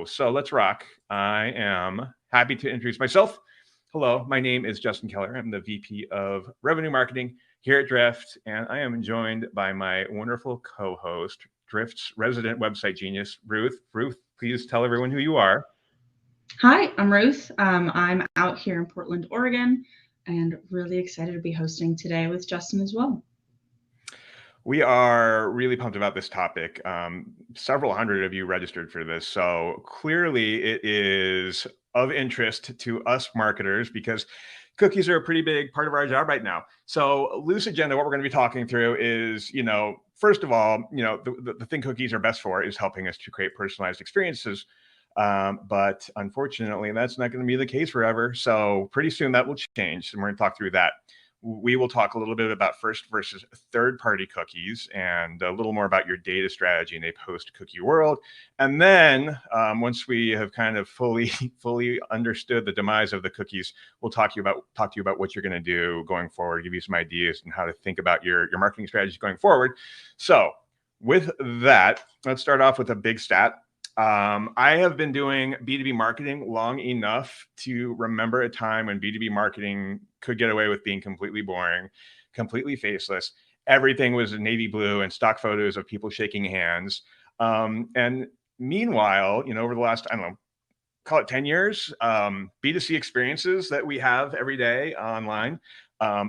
go. So let's rock. I am happy to introduce myself. Hello, my name is Justin Keller. I'm the VP of Revenue Marketing here at Drift, and I am joined by my wonderful co-host, Drift's resident website genius, Ruth. Ruth, please tell everyone who you are. Hi, I'm Ruth. I'm out here in Portland, Oregon, and really excited to be hosting today with Justin as well. We are really pumped about this topic. Several hundred of you registered for this, so clearly it is of interest to us marketers because cookies are a pretty big part of our job right now. So loose agenda, what we're going to be talking through is, first of all, the thing cookies are best for is helping us to create personalized experiences. But unfortunately, that's not going to be the case forever. So pretty soon that will change, and we're going to talk through that. We will talk a little bit about first versus third-party cookies and a little more about your data strategy in a post-cookie world. And then once we have kind of fully understood the demise of the cookies, we'll talk to you about what you're going to do going forward, give you some ideas and how to think about your marketing strategies going forward. So with that, let's start off with a big stat. I have been doing B2B marketing long enough to remember a time when B2B marketing could get away with being completely boring, completely faceless. Everything was navy blue and stock photos of people shaking hands. And meanwhile, over the last, I don't know, call it 10 years, B2C experiences that we have every day online,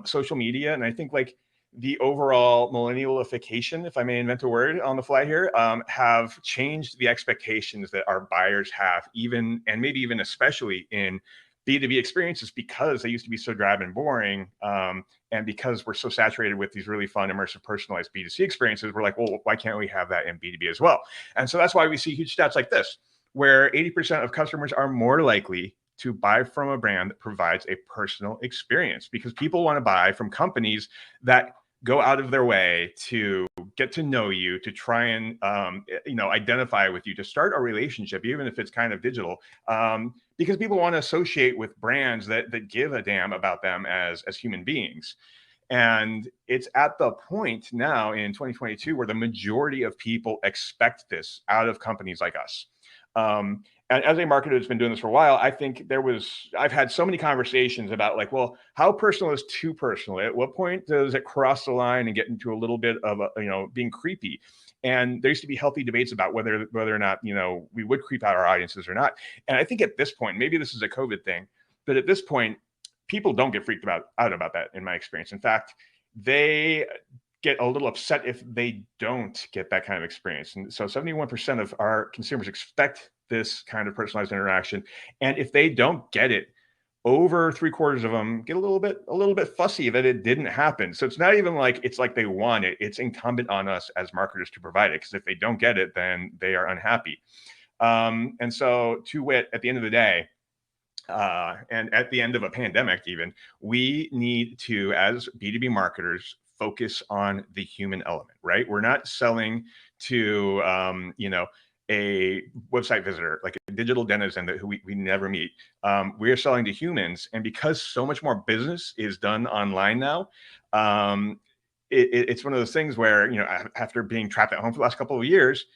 social media, and I think the overall millennialification, if I may invent a word on the fly here, have changed the expectations that our buyers have, and maybe even especially in B2B experiences, because they used to be so drab and boring. And because we're so saturated with these really fun, immersive, personalized B2C experiences, we're like, well, why can't we have that in B2B as well? And so that's why we see huge stats like this, where 80% of customers are more likely to buy from a brand that provides a personal experience, because people want to buy from companies that go out of their way to get to know you, to try and identify with you, to start a relationship, even if it's kind of digital, because people want to associate with brands that give a damn about them as human beings. And it's at the point now in 2022 where the majority of people expect this out of companies like us. And as a marketer that's been doing this for a while, I think I've had so many conversations about well, how personal is too personal? At what point does it cross the line and get into a little bit of being creepy? And there used to be healthy debates about whether or not, we would creep out our audiences or not. And I think at this point, maybe this is a COVID thing, but at this point, people don't get freaked out about that, in my experience. In fact, they get a little upset if they don't get that kind of experience. And so 71% of our consumers expect this kind of personalized interaction. And if they don't get it, over 3/4 of them get a little bit fussy that it didn't happen. So it's not even it's like they want it. It's incumbent on us as marketers to provide it, because if they don't get it, then they are unhappy. And so to wit, at the end of the day, and at the end of a pandemic even, we need to, as B2B marketers, focus on the human element, right? We're not selling to, a website visitor, like a digital denizen who we never meet. We are selling to humans. And because so much more business is done online now, it's one of those things where, after being trapped at home for the last couple of years,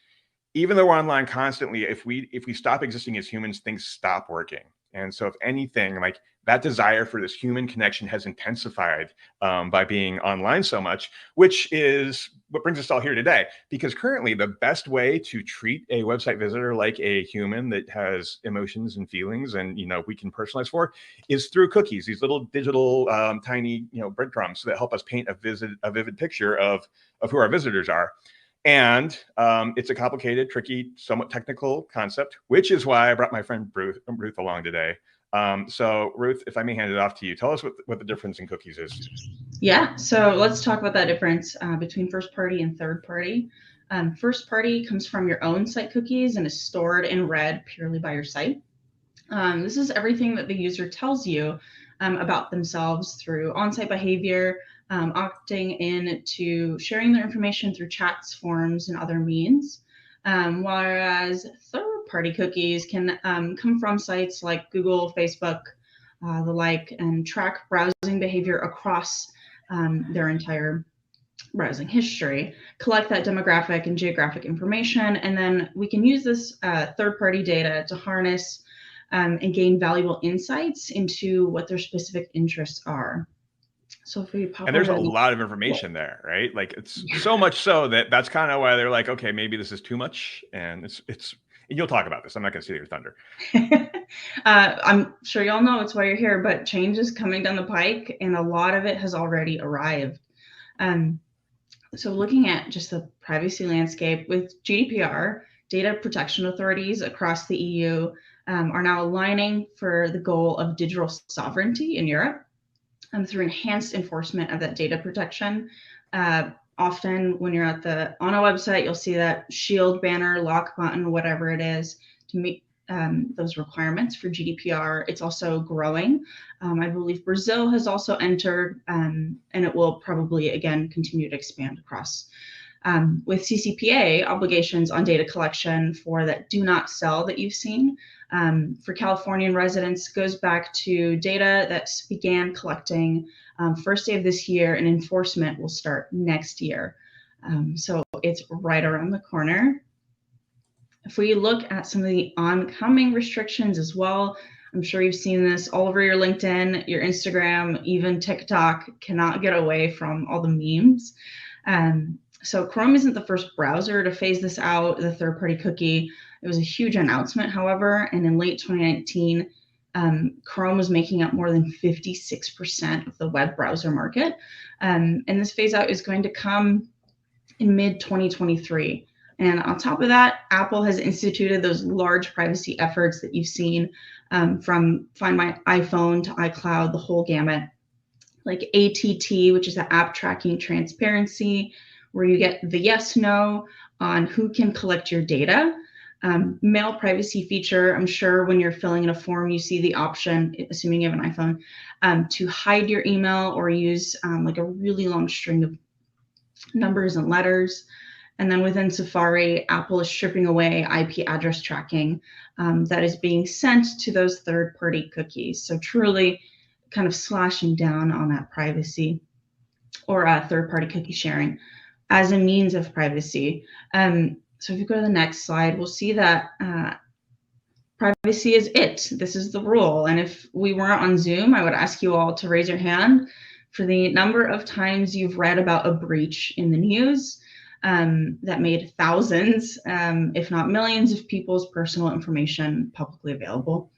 even though we're online constantly, if we stop existing as humans, things stop working. And so if anything, that desire for this human connection has intensified by being online so much, which is what brings us all here today. Because currently the best way to treat a website visitor like a human that has emotions and feelings and, we can personalize for, is through cookies, these little digital tiny, breadcrumbs that help us paint a vivid picture of who our visitors are. And it's a complicated, tricky, somewhat technical concept, which is why I brought my friend Ruth along today. So Ruth, if I may hand it off to you, tell us what the difference in cookies is. Yeah, so let's talk about that difference between first party and third party. First party comes from your own site cookies and is stored and read purely by your site. This is everything that the user tells you about themselves through on-site behavior, opting in to sharing their information through chats, forums, and other means. Whereas third-party cookies can come from sites like Google, Facebook, the like, and track browsing behavior across their entire browsing history, collect that demographic and geographic information, and then we can use this third-party data to harness and gain valuable insights into what their specific interests are. So if we pop And there's over a to the lot of information there, right? Like it's so much so that that's kind of why they're like, okay, maybe this is too much, and it's. And you'll talk about this. I'm not going to steal your thunder. I'm sure y'all know it's why you're here, but change is coming down the pike, and a lot of it has already arrived. So looking at just the privacy landscape with GDPR, data protection authorities across the EU are now aligning for the goal of digital sovereignty in Europe through enhanced enforcement of that data protection. Often when you're on a website, you'll see that shield banner, lock button, whatever it is to meet those requirements for GDPR. It's also growing. I believe Brazil has also entered, and it will probably again continue to expand across. With CCPA obligations on data collection for that do not sell that you've seen, for Californian residents goes back to data that began collecting first day of this year, and enforcement will start next year. So it's right around the corner. If we look at some of the oncoming restrictions as well, I'm sure you've seen this all over your LinkedIn, your Instagram, even TikTok cannot get away from all the memes. So Chrome isn't the first browser to phase this out, the third-party cookie. It was a huge announcement, however, and in late 2019, Chrome was making up more than 56% of the web browser market. And this phase out is going to come in mid-2023. And on top of that, Apple has instituted those large privacy efforts that you've seen from Find My iPhone to iCloud, the whole gamut, like ATT, which is the app tracking transparency, where you get the yes, no on who can collect your data. Mail privacy feature, I'm sure when you're filling in a form, you see the option, assuming you have an iPhone, to hide your email or use like a really long string of numbers and letters. And then within Safari, Apple is stripping away IP address tracking that is being sent to those third-party cookies. So truly kind of slashing down on that privacy or third-party cookie sharing as a means of privacy. So if you go to the next slide, we'll see that privacy is it. This is the rule. And if we weren't on Zoom, I would ask you all to raise your hand for the number of times you've read about a breach in the news that made thousands, if not millions, of people's personal information publicly available.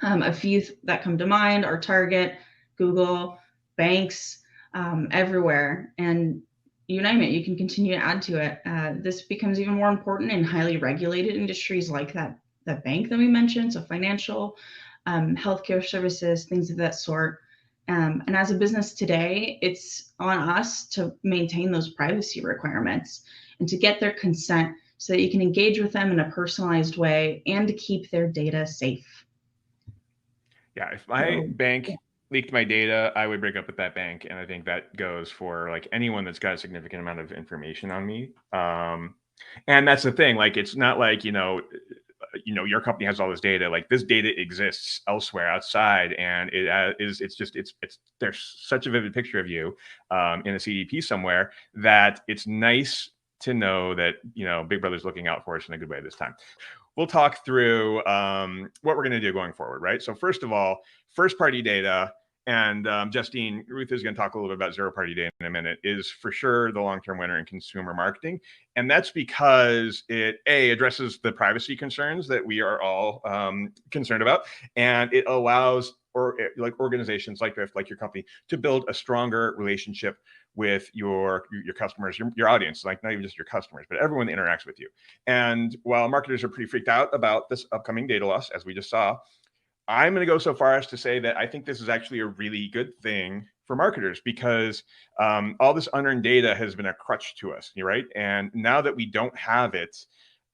A few that come to mind are Target, Google, banks, everywhere, and you name it, you can continue to add to it. This becomes even more important in highly regulated industries like that bank that we mentioned, so financial, healthcare services, things of that sort. And as a business today, it's on us to maintain those privacy requirements and to get their consent so that you can engage with them in a personalized way and to keep their data safe. Yeah, if my bank leaked my data, I would break up with that bank. And I think that goes for like anyone that's got a significant amount of information on me. And that's the thing, like, it's not like, your company has all this data. Like, this data exists elsewhere outside, and there's such a vivid picture of you in a CDP somewhere that it's nice to know that Big Brother's looking out for us in a good way this time. We'll talk through what we're going to do going forward, right? So first of all, first-party data. And Justine, Ruth is going to talk a little bit about zero-party data in a minute, is for sure the long-term winner in consumer marketing. And that's because it, A, addresses the privacy concerns that we are all concerned about. And it allows organizations like Drift, like your company, to build a stronger relationship with your customers, your audience, like not even just your customers, but everyone that interacts with you. And while marketers are pretty freaked out about this upcoming data loss, as we just saw, I'm going to go so far as to say that I think this is actually a really good thing for marketers, because all this unearned data has been a crutch to us, right? And now that we don't have it,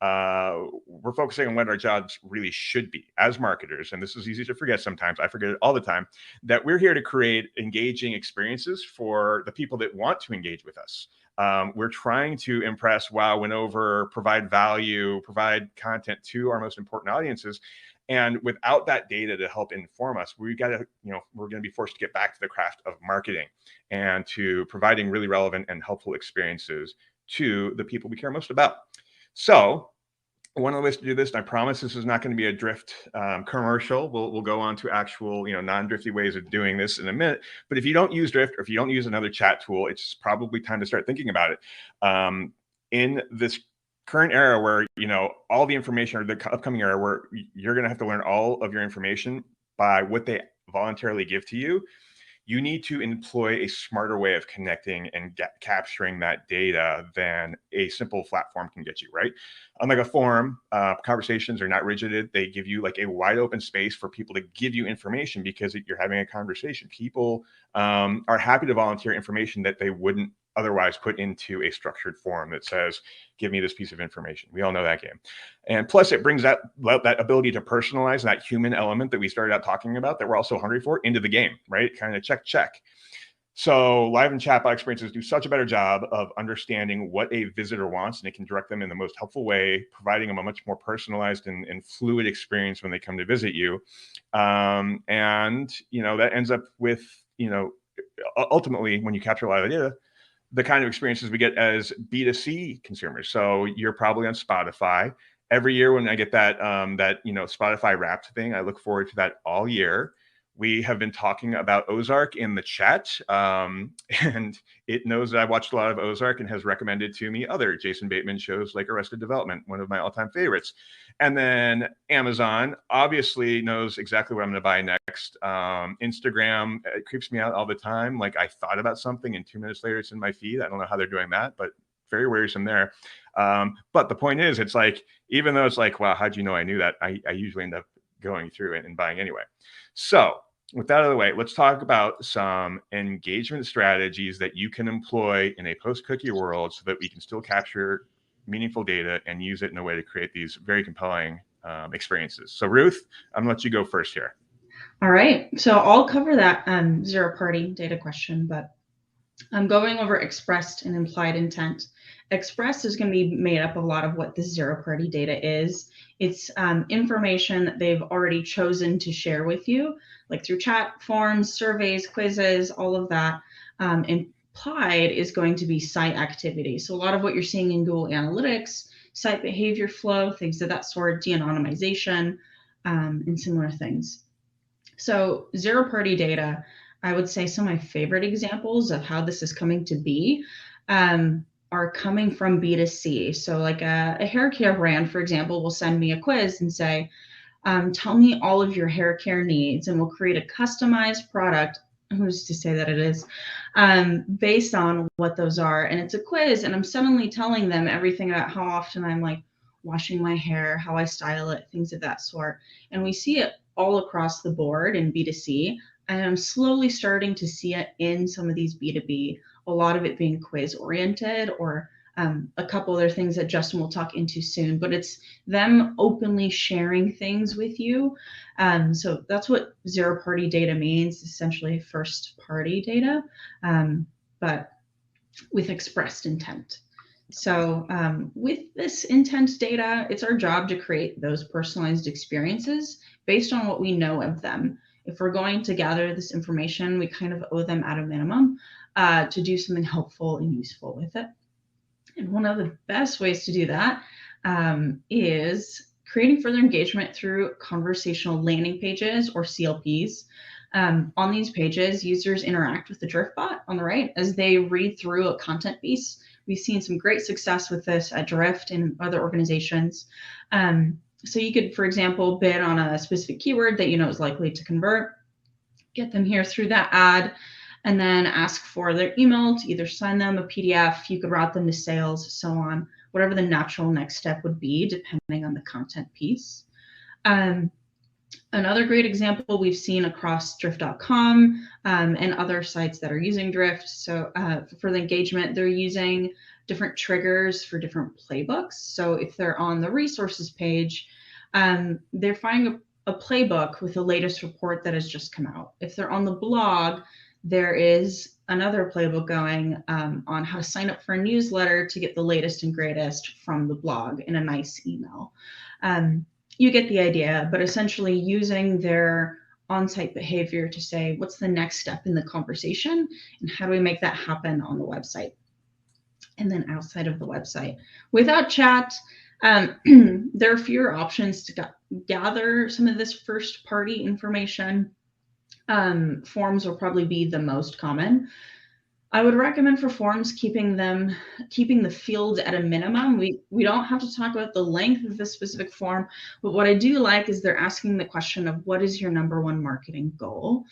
we're focusing on what our jobs really should be as marketers. And this is easy to forget sometimes. I forget it all the time, that we're here to create engaging experiences for the people that want to engage with us. We're trying to impress, wow, win over, provide value, provide content to our most important audiences. And without that data to help inform us, we're going to be forced to get back to the craft of marketing and to providing really relevant and helpful experiences to the people we care most about. So one of the ways to do this, and I promise this is not going to be a drift commercial. We'll go on to actual, non-drifty ways of doing this in a minute. But if you don't use Drift, or if you don't use another chat tool, it's probably time to start thinking about it. In this current era where, all the information, or the upcoming era where you're going to have to learn all of your information by what they voluntarily give to you, you need to employ a smarter way of connecting and capturing that data than a simple platform can get you, right? Unlike a forum, conversations are not rigid. They give you like a wide open space for people to give you information because you're having a conversation. People are happy to volunteer information that they wouldn't otherwise put into a structured form that says, give me this piece of information. We all know that game. And plus it brings that ability to personalize, that human element that we started out talking about that we're also hungry for, into the game, right? Kind of check. So live and chatbot experiences do such a better job of understanding what a visitor wants, and it can direct them in the most helpful way, providing them a much more personalized and fluid experience when they come to visit you. And, that ends up with, ultimately, when you capture a lot of the data, the kind of experiences we get as B2C consumers. So you're probably on Spotify. Every year when I get that Spotify Wrapped thing, I look forward to that all year. We have been talking about Ozark in the chat, and it knows that I've watched a lot of Ozark and has recommended to me other Jason Bateman shows like Arrested Development, one of my all-time favorites. And then Amazon obviously knows exactly what I'm going to buy next. Instagram, it creeps me out all the time. Like I thought about something and 2 minutes later it's in my feed. I don't know how they're doing that, but very worrisome there. But the point is, it's like, even though it's like, wow, how'd you know I knew that? I usually end up going through it and buying anyway. So with that out of the way, let's talk about some engagement strategies that you can employ in a post-cookie world so that we can still capture meaningful data and use it in a way to create these very compelling experiences. So Ruth, I'm gonna let you go first here. All right, so I'll cover that zero-party data question, but I'm going over expressed and implied intent. Expressed is going to be made up of a lot of what the zero-party data is. It's information that they've already chosen to share with you, like through chat, forums, surveys, quizzes, all of that. Implied is going to be site activity. So a lot of what you're seeing in Google Analytics, site behavior flow, things of that sort, de-anonymization, and similar things. So zero-party data, I would say some of my favorite examples of how this is coming to be are coming from B2C. So like a hair care brand, for example, will send me a quiz and say, tell me all of your hair care needs, and we'll create a customized product. Who's to say that it is based on what those are? And it's a quiz, and I'm suddenly telling them everything about how often I'm like washing my hair, how I style it, things of that sort. And we see it all across the board in B2C. And I'm slowly starting to see it in some of these B2B, a lot of it being quiz oriented, or a couple other things that Justin will talk into soon, but it's them openly sharing things with you. So that's what zero party data means, essentially first party data, but with expressed intent. So with this intent data, it's our job to create those personalized experiences based on what we know of them. If we're going to gather this information, we kind of owe them at a minimum to do something helpful and useful with it. And one of the best ways to do that is creating further engagement through conversational landing pages, or CLPs. On these pages, users interact with the Drift bot on the right as they read through a content piece. We've seen some great success with this at Drift and other organizations. So you could, for example, bid on a specific keyword that you know is likely to convert, get them here through that ad, and then ask for their email to either send them a PDF. You could route them to sales, so on, whatever the natural next step would be, depending on the content piece. Another great example we've seen across drift.com and other sites that are using Drift. So for the engagement, they're using different triggers for different playbooks. So if they're on the resources page, they're finding a playbook with the latest report that has just come out. If they're on the blog, there is another playbook going on how to sign up for a newsletter to get the latest and greatest from the blog in a nice email. You get the idea, but essentially using their on-site behavior to say, what's the next step in the conversation and how do we make that happen on the website? And then outside of the website, without chat, there are fewer options to gather some of this first party information. Forms will probably be the most common. I would recommend for forms keeping the fields at a minimum. We don't have to talk about the length of the specific form, but what I do like is they're asking the question of what is your number one marketing goal.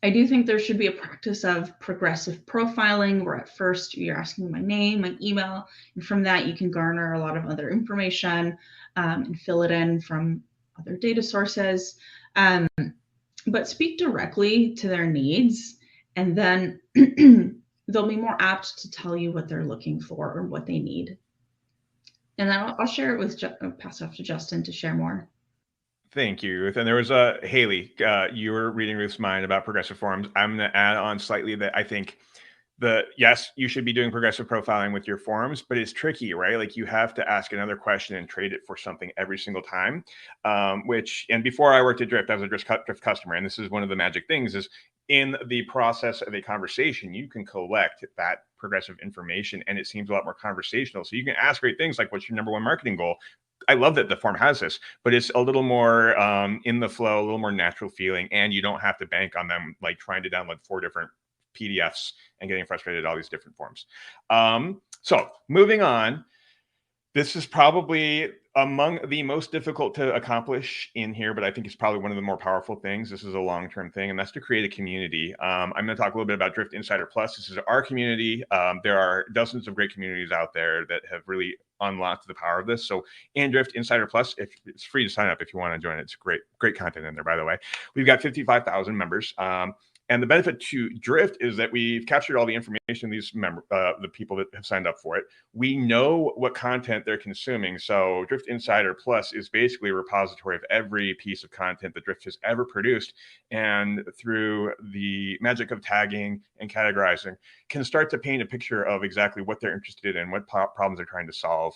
I do think there should be a practice of progressive profiling, where at first you're asking my name, my email, and from that you can garner a lot of other information and fill it in from other data sources. But speak directly to their needs, and then they'll be more apt to tell you what they're looking for or what they need. And then I'll share it with, pass it off to Justin to share more. Thank you, Ruth. And there was a Haley, you were reading Ruth's mind about progressive forms. I'm going to add on slightly that I think yes, you should be doing progressive profiling with your forms, but it's tricky, right? Like you have to ask another question and trade it for something every single time. And before I worked at Drift, I was a Drift customer. And this is one of the magic things is in the process of a conversation, you can collect that progressive information and it seems a lot more conversational. So you can ask great things like, what's your number one marketing goal? I love that the form has this, but it's a little more in the flow, a little more natural feeling, and you don't have to bank on them like trying to download 4 different PDFs and getting frustrated at all these different forms. So moving on, this is probably among the most difficult to accomplish in here, but I think it's probably one of the more powerful things. This is a long-term thing, and that's to create a community. I'm going to talk a little bit about Drift Insider Plus. This is our community. There are dozens of great communities out there that have really unlocked the power of this. So in Drift Insider Plus, if it's free to sign up if you want to join it. It's great content in there, by the way. We've got 55,000 members. And the benefit to Drift is that we've captured all the information, the people that have signed up for it. We know what content they're consuming. So Drift Insider Plus is basically a repository of every piece of content that Drift has ever produced. And through the magic of tagging and categorizing, can start to paint a picture of exactly what they're interested in, what problems they're trying to solve.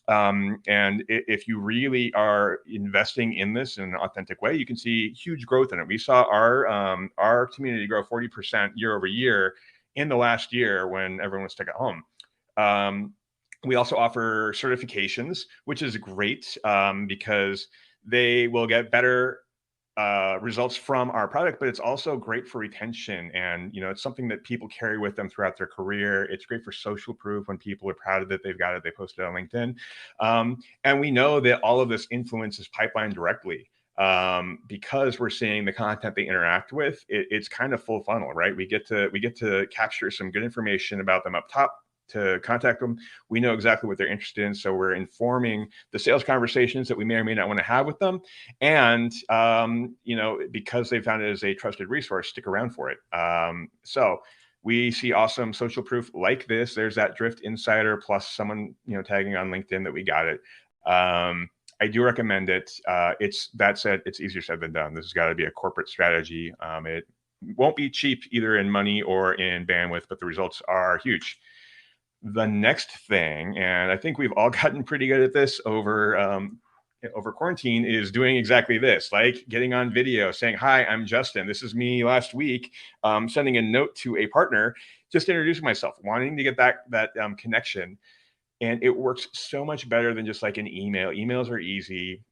And if you really are investing in this in an authentic way, you can see huge growth in it. We saw our community grow 40% year over year in the last year when everyone was stuck at home. We also offer certifications, which is great because they will get better results from our product, but it's also great for retention. And, it's something that people carry with them throughout their career. It's great for social proof when people are proud that they've got it. They post it on LinkedIn. And we know that all of this influences pipeline directly because we're seeing the content they interact with. It's kind of full funnel, right? We get to capture some good information about them up top to contact them. We know exactly what they're interested in. So we're informing the sales conversations that we may or may not want to have with them. And, because they found it as a trusted resource, stick around for it. So we see awesome social proof like this. There's that Drift Insider plus someone, tagging on LinkedIn that we got it. I do recommend it. That said, it's easier said than done. This has got to be a corporate strategy. It won't be cheap either in money or in bandwidth, but the results are huge. The next thing, and I think we've all gotten pretty good at this over quarantine, is doing exactly this, like getting on video, saying, "Hi, I'm Justin. This is me last week," sending a note to a partner, just introducing myself, wanting to get that connection. And it works so much better than just like an email. Emails are easy.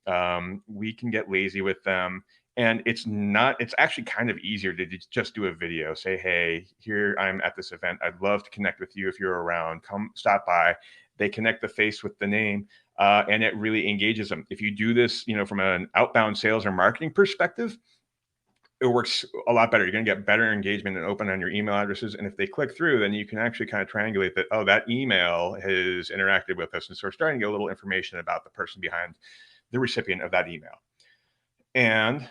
We can get lazy with them. And it's actually kind of easier to just do a video. Say, hey, here I'm at this event. I'd love to connect with you if you're around. Come stop by. They connect the face with the name, and it really engages them. If you do this, from an outbound sales or marketing perspective, it works a lot better. You're going to get better engagement and open on your email addresses. And if they click through, then you can actually kind of triangulate that, oh, that email has interacted with us. And so we're starting to get a little information about the person behind the recipient of that email. And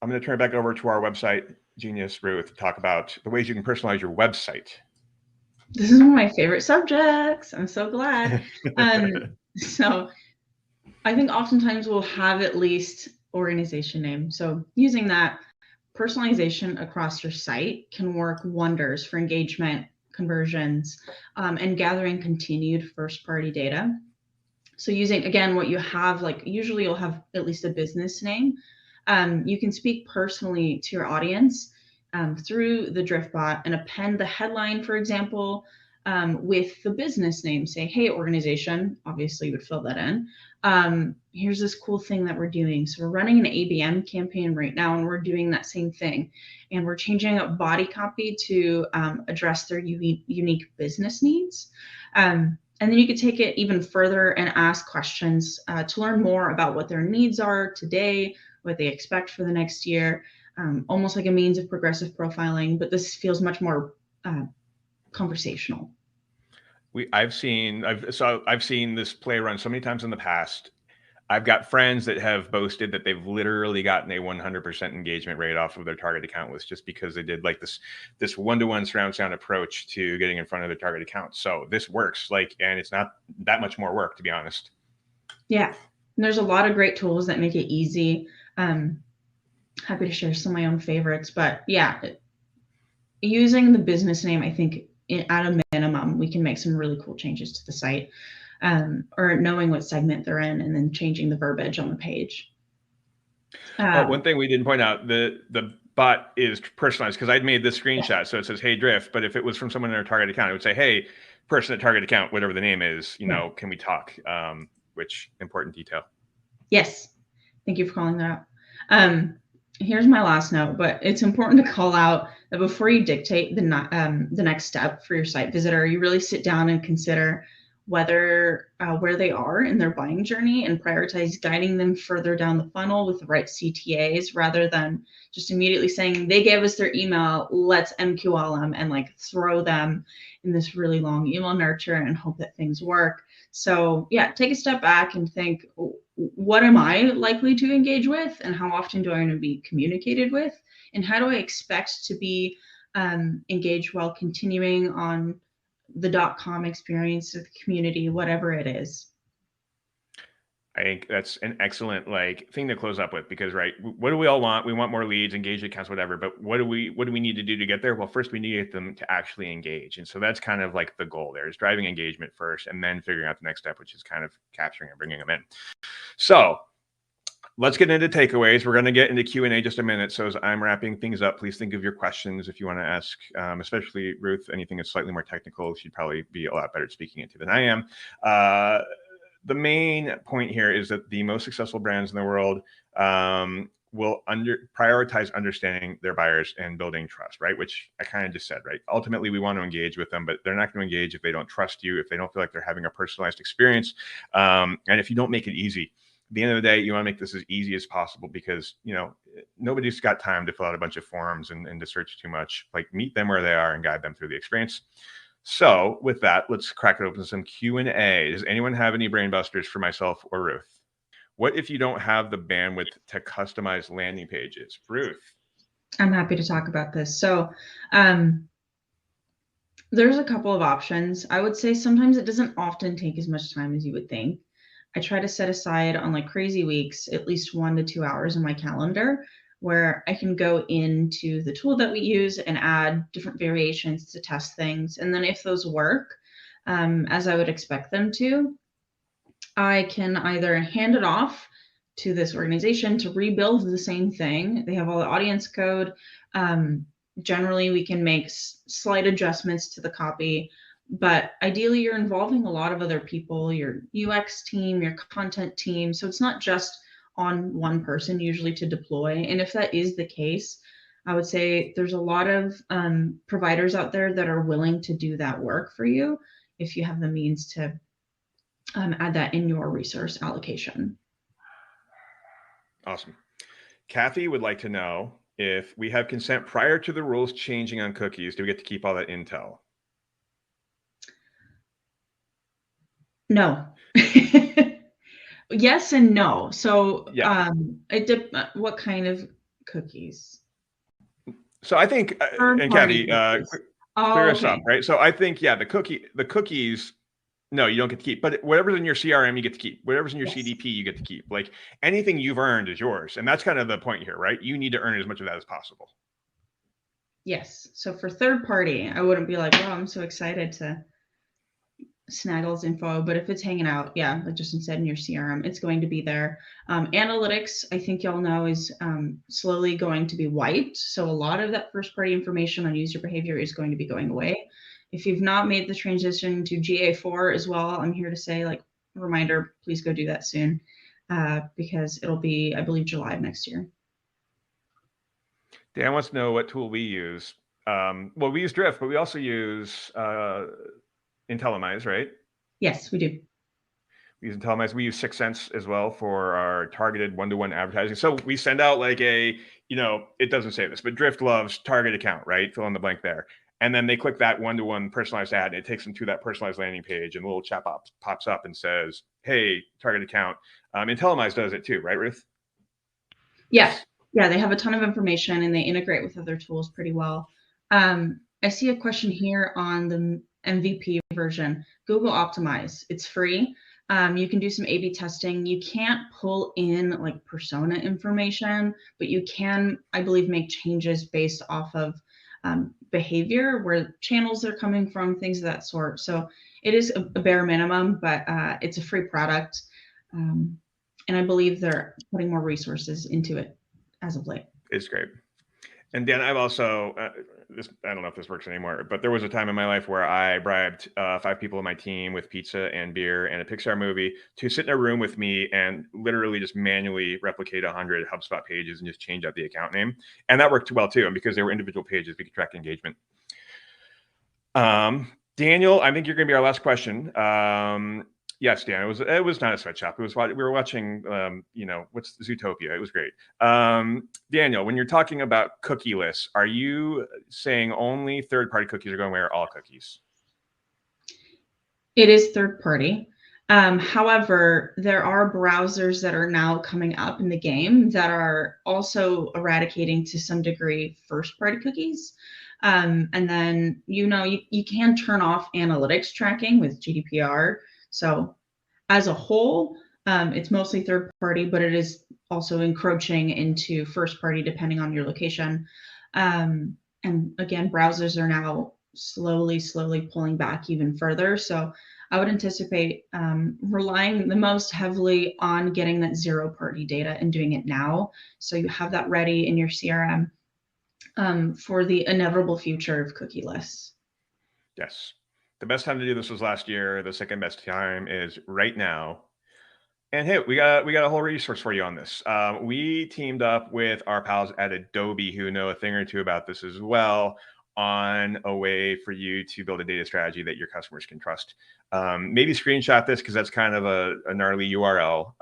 I'm going to turn it back over to our website genius, Ruth, to talk about the ways you can personalize your website. This is one of my favorite subjects. I'm so glad. So I think oftentimes we'll have at least organization name. So using that, personalization across your site can work wonders for engagement, conversions, and gathering continued first-party data. So using, again, what you have, like usually you'll have at least a business name. You can speak personally to your audience through the Drift bot and append the headline, for example, with the business name. Say, hey, organization, obviously you would fill that in. Here's this cool thing that we're doing. So we're running an ABM campaign right now, and we're doing that same thing. And we're changing up body copy to address their unique business needs. And then you could take it even further and ask questions to learn more about what their needs are today, what they expect for the next year, almost like a means of progressive profiling, but this feels much more conversational. I've seen this play run so many times in the past. I've got friends that have boasted that they've literally gotten a 100% engagement rate off of their target account list just because they did like this one-to-one surround sound approach to getting in front of their target account. So this works, and it's not that much more work, to be honest. Yeah, and there's a lot of great tools that make it easy. Happy to share some of my own favorites, but yeah, using the business name, I think at a minimum, we can make some really cool changes to the site. Or knowing what segment they're in and then changing the verbiage on the page. One thing we didn't point out, the bot is personalized because I'd made this screenshot. So it says, hey, Drift. But if it was from someone in our target account, it would say, hey, person at target account, whatever the name is, can we talk? Which important detail. Yes. Thank you for calling that out. Here's my last note, but it's important to call out that before you dictate the next step for your site visitor, you really sit down and consider where they are in their buying journey and prioritize guiding them further down the funnel with the right CTAs rather than just immediately saying they gave us their email, let's MQL them and throw them in this really long email nurture and hope that things work. So yeah, take a step back and think, what am I likely to engage with and how often do I want to be communicated with? And how do I expect to be engaged while continuing on the .com experience of the community, whatever it is? I think that's an excellent thing to close up with because, right, what do we all want? We want more leads, engagement accounts, whatever. But what do we need to do to get there? Well, first we need to get them to actually engage. And so that's kind of like the goal there is driving engagement first and then figuring out the next step, which is kind of capturing and bringing them in. So let's get into takeaways. We're going to get into Q&A just a minute. So as I'm wrapping things up, please think of your questions if you want to ask, especially Ruth, anything that's slightly more technical. She'd probably be a lot better at speaking it to than I am. The main point here is that the most successful brands in the world will prioritize understanding their buyers and building trust, right? Which I kind of just said, right? Ultimately, we want to engage with them, but they're not going to engage if they don't trust you, if they don't feel like they're having a personalized experience, and if you don't make it easy. At the end of the day, you want to make this as easy as possible because, nobody's got time to fill out a bunch of forms and to search too much. Meet them where they are and guide them through the experience. So with that, let's crack it open to some Q&A. Does anyone have any brain busters for myself or Ruth? What if you don't have the bandwidth to customize landing pages? Ruth. I'm happy to talk about this. So there's a couple of options. I would say sometimes it doesn't often take as much time as you would think. I try to set aside on crazy weeks at least 1 to 2 hours in my calendar where I can go into the tool that we use and add different variations to test things. And then if those work, as I would expect them to, I can either hand it off to this organization to rebuild the same thing. They have all the audience code. Generally, we can make slight adjustments to the copy, but ideally you're involving a lot of other people, your UX team, your content team. So it's not just on one person usually to deploy. And if that is the case, I would say there's a lot of providers out there that are willing to do that work for you if you have the means to add that in your resource allocation. Awesome. Kathy would like to know if we have consent prior to the rules changing on cookies, do we get to keep all that intel? No. Yes and no. So yeah. What kind of cookies? So I think, and Kathy, clear us up, right? So I think, yeah, the cookies, No, you don't get to keep. But whatever's in your CRM, you get to keep. Whatever's in your Yes. CDP, you get to keep. Like anything you've earned is yours. And that's kind of the point here, right? You need to earn as much of that as possible. Yes. So for third party, I wouldn't be like, wow, I'm so excited to Snaggle's info, but if it's hanging out, yeah, like Justin said, in your CRM, it's going to be there. Analytics, I think y'all know, is slowly going to be wiped. So a lot of that first party information on user behavior is going to be going away. If you've not made the transition to GA4 as well, I'm here to say, like, reminder, please go do that soon, because it'll be, I believe, July of next year. Dan wants to know what tool we use. Well, we use Drift, but we also use IntelliMize, right? Yes, we do. We use IntelliMize. We use 6sense as well for our targeted one-to-one advertising. So we send out like a, it doesn't say this, but Drift loves target account, right? Fill in the blank there. And then they click that one-to-one personalized ad, and it takes them to that personalized landing page, and a little chat pops up and says, hey, target account. IntelliMize does it too, right, Ruth? Yeah. Yeah, they have a ton of information and they integrate with other tools pretty well. I see a question here on the MVP version. Google Optimize, it's free. You can do some A/B testing. You can't pull in like persona information, but you can, I believe, make changes based off of behavior, where channels they're coming from, things of that sort. So it is a bare minimum, but it's a free product. And I believe they're putting more resources into it as of late. It's great. And Dan, I've also, I don't know if this works anymore, but there was a time in my life where I bribed 5 people on my team with pizza and beer and a Pixar movie to sit in a room with me and literally just manually replicate 100 HubSpot pages and just change out the account name. And that worked well too. And because they were individual pages, we could track engagement. Daniel, I think you're going to be our last question. Yes, Dan, it was not a sweatshop. We were watching, what's Zootopia? It was great. Daniel, when you're talking about cookieless, are you saying only third-party cookies are going away, or all cookies? It is third party. However, there are browsers that are now coming up in the game that are also eradicating to some degree first party cookies. And then, you can turn off analytics tracking with GDPR. So as a whole, it's mostly third party, but it is also encroaching into first party depending on your location. And again, browsers are now slowly pulling back even further. So I would anticipate relying the most heavily on getting that zero party data and doing it now. So you have that ready in your CRM for the inevitable future of cookieless. Yes. The best time to do this was last year. The second best time is right now. And hey, we got a whole resource for you on this. We teamed up with our pals at Adobe, who know a thing or two about this as well, on a way for you to build a data strategy that your customers can trust. Maybe screenshot this because that's kind of a gnarly URL.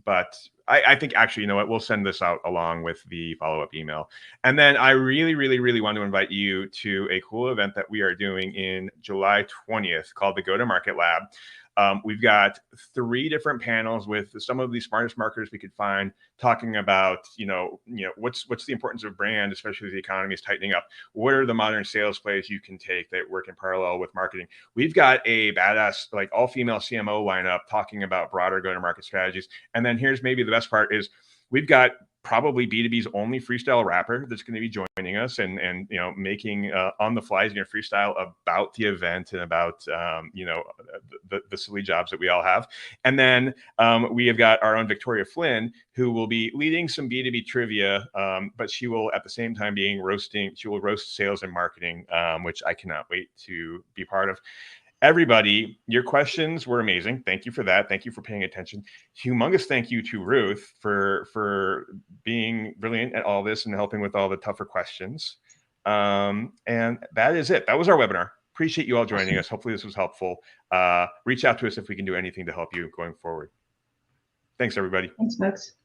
But I think actually, you know what? We'll send this out along with the follow-up email. And then I really, really, really want to invite you to a cool event that we are doing in July 20th called the Go-to-Market Lab. We've got 3 different panels with some of the smartest marketers we could find talking about, what's the importance of brand, especially as the economy is tightening up. What are the modern sales plays you can take that work in parallel with marketing? We've got a badass, like all-female CMO lineup talking about broader go-to-market strategies. And then here's maybe the best part is we've got probably B2B's only freestyle rapper that's going to be joining us and making on the fly freestyle about the event and about the silly jobs that we all have. And then we have got our own Victoria Flynn, who will be leading some B2B trivia, but she will at the same time she will roast sales and marketing, which I cannot wait to be part of. Everybody, your questions were amazing. Thank you for that. Thank you for paying attention. Humongous thank you to Ruth for being brilliant at all this and helping with all the tougher questions. And that is it. That was our webinar. Appreciate you all joining us. Hopefully this was helpful. Reach out to us if we can do anything to help you going forward. Thanks, everybody. Thanks, folks.